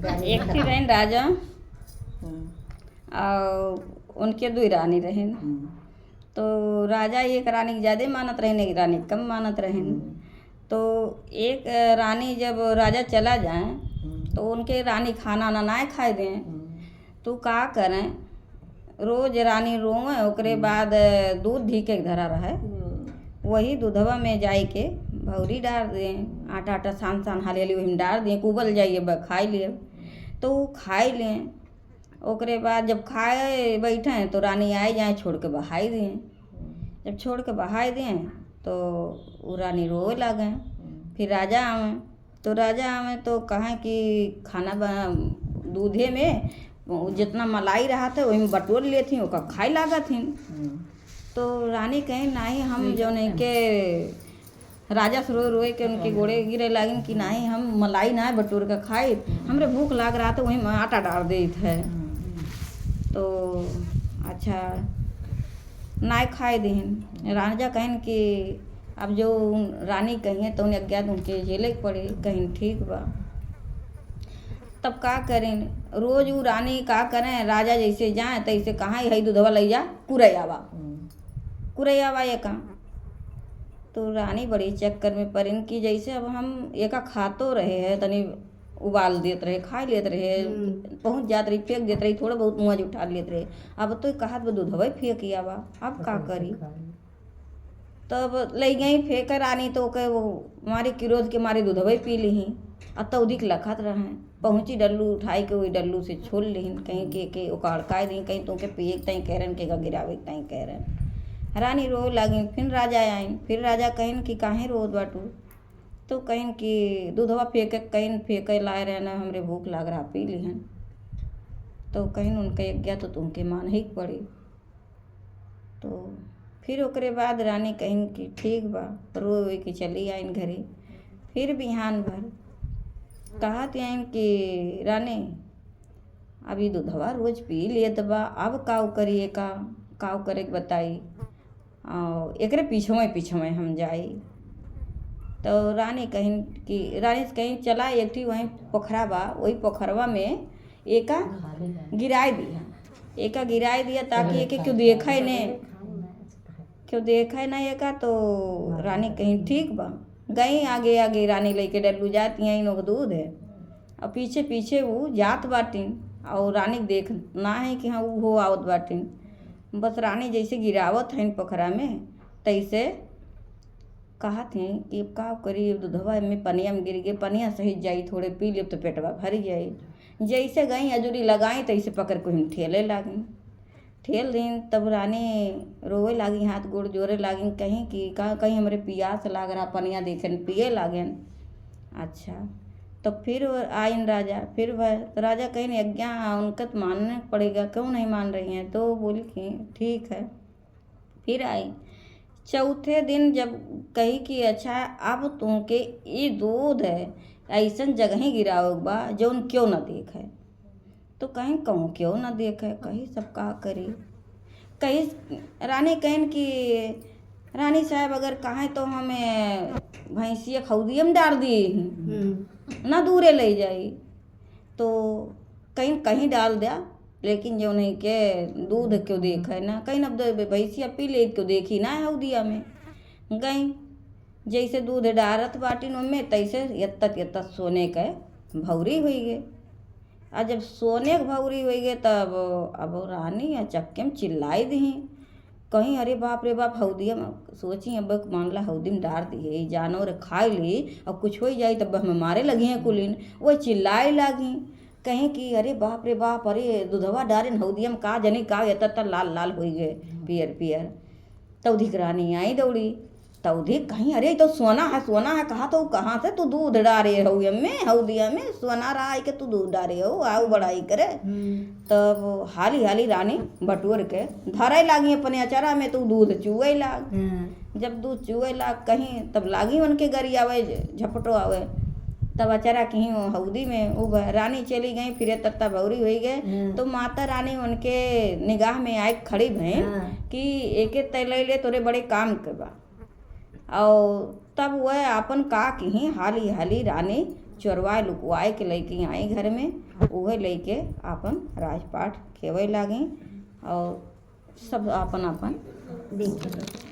एक थी रहन राजा और उनके दो रानी रहन। तो राजा एक रानी की ज़्यादा मानत रहन, एक रानी की कम मानत रहन। तो एक रानी जब राजा चला जाए तो उनके रानी खाना ना ना खाए दें तो का करें, रोज रानी रोए ओकरे बाद दूध धी के धरा रहे, वही दूधवा में जाई के भौरी डाल दें, आटा आटा सान सान हाली हाली वही डाल दें, कुबल जाइए खाई लिए। तो वो खाई लें, ओकरे बाद जब खाए बैठे तो रानी आए जाए छोड़ के बहाई दें। जब छोड़ के बहाई दें तो वो रानी रोए लगे। फिर राजा आवे तो कहें कि खाना दूधे में जितना मलाई रहा था वही में बटोर लेती ओका खाई लागा थी। तो रानी कहें नहीं, हम जो नहीं के राजा से रोए रोए के उनके गोड़े गिरे लागिन कि नहीं हम मलाई ना बटोर के खाए, हमरे भूख लाग रहा था वही में आटा डाल देत है। तो अच्छा ना खाए दें। राजा कहें कि अब जो रानी कहिए तो उन्हें अज्ञात उनके झेले पड़े, कहीं ठीक बा। तब का करें, रोज वो रानी का करें, राजा जैसे जाए तैसे कहाँ है दूधवा ले जा कुरैयावा ये कहाँ। तो रानी बड़ी चक्कर में परिन की जैसे अब हम एका खातो रहे है तनी उबाल देते रहे, खा लेते रहे, पहुँच जाते रही फेंक देते रही, थोड़ा बहुत मुँह उठा लेते रहे। अब तो कहत दूधवा फेंक आवा, अब का करी। तब ले गई फेंक रानी तो के वो मारे क्रोध के मारे दूधवा पी ली। अब तो उदिक लखत रहे, पहुँची डल्लू उठाई के वही डल्लू से छोड़ लीन, कहीं के उकाड़काए दी, कहीं तो के पिए तई कह रहे के गिरावे तई कह रहे। रानी रो लगी। फिर राजा आइन, फिर राजा कहिन कि काहे रोत बाटू। तो कहिन कि दूधवा फेंके लाए रहे ना, हमरे भूख लाग रहा पी लिहन। तो कहिन उनके यज्ञा तो तुमके मान ही पड़ी। तो फिर ओकरे बाद रानी कहिन कि ठीक बा, रोए कि चली आइन घरे। फिर बिहान भर कहत आइन कि रानी अभी दूधवा रोज पी लेत बा, अब काव करिए काव करे के बताई, और एकरे पीछे हम जाई। तो रानी से कहीं चला एक ठी वहीं पोखरा बा, वही पोखरवा में एका गिराए दिया ताकि एके क्यों देखे नहीं एका। तो रानी कहीं ठीक बा, गई आगे आगे रानी लेके डल्लू जाती हैं इन दूध है और पीछे पीछे वो जात बाटिन, और रानी देखना है कि हाँ वो आवत बाटिन। बस रानी जैसे गिरावत हैं पोखरा में तैसे कहत हैं कि का करी, दूधवा में पनिया में गिर गए, पनिया सही जाई, थोड़े पी ले तो पेटवा भर जाई। जैसे गई अजूरी लगाई तैसे पकड़ को हम ठेल दिन। तब रानी रोए लागी, हाथ गोड़ जोरे लागी, कहीं कि कहीं हमारे प्यास लाग रहा, पनिया देखन पिए लागन। अच्छा तो फिर आइन राजा, फिर वह राजा कहीं यज्ञा उनका तो मानना पड़ेगा, क्यों नहीं मान रही हैं। तो बोली कि ठीक है। फिर आई चौथे दिन जब कही कि अच्छा अब तुमके ये दूध है ऐसन जगह ही गिराओ बा जौन क्यों न देखे। तो कहीं कहूँ क्यों न देखे, कहीं सब का करी। कहीं रानी कहें कि रानी साहब अगर कहें तो हमें भैंसिया खौदिया में डाल दिए ना दूरे ले जाई। तो कहीं डाल दिया, लेकिन जो नहीं के दूध क्यों देखे ना, कहीं अब भैंसिया पी ले क्यों देखी ना हौदिया में। गई जैसे दूध डारत बाटिन उनमें तैसे यत्त सोने के भौरी हुई गए। और जब सोने के भौरी हुई गए तब अब रानी या चक्के में चिल्लाई दी, कहीं अरे बाप रे बाप हौदिया में सोची अब मान ला हौदी में डाल दिए जानवर खा ली और कुछ हो जाए तब हमें मारे लगी हैं कुलीन, वही चिल्लाए लगी कहीं कि अरे बाप रे बाप, अरे दूधवा डारे हौदिया में का जनी का ये लाल लाल हो गए पियर पियर। तौधिक रानी आई दौड़ी, तौधिक कहीं अरे तो सोना है कहा तो कहाँ से तू दूध डारे हौदिया में सोना रहा है कि तू दूध डारे हो, आओ बड़ाई करे। तब हाली रानी बटोर के धरे लागी अपने अचारा में, तू दूध चुए लाग। जब दूध चुए लाग कहीं तब लागी उनके गरी आवे झपटो आवे, तब अचारा कहीं हौदी में वो रानी चली गई, फिर तत्ता भौरी हो गए। तो माता रानी उनके निगाह में आए खड़ी भई कि एके तैले ले तोरे बड़े काम के बा। और तब वह अपन का कहीं हाली रानी चोरवाए लुकवाए के लैके आई घर में, उहे लैके आपन राजपाट खेवे लागी और सब आपन आपन देखे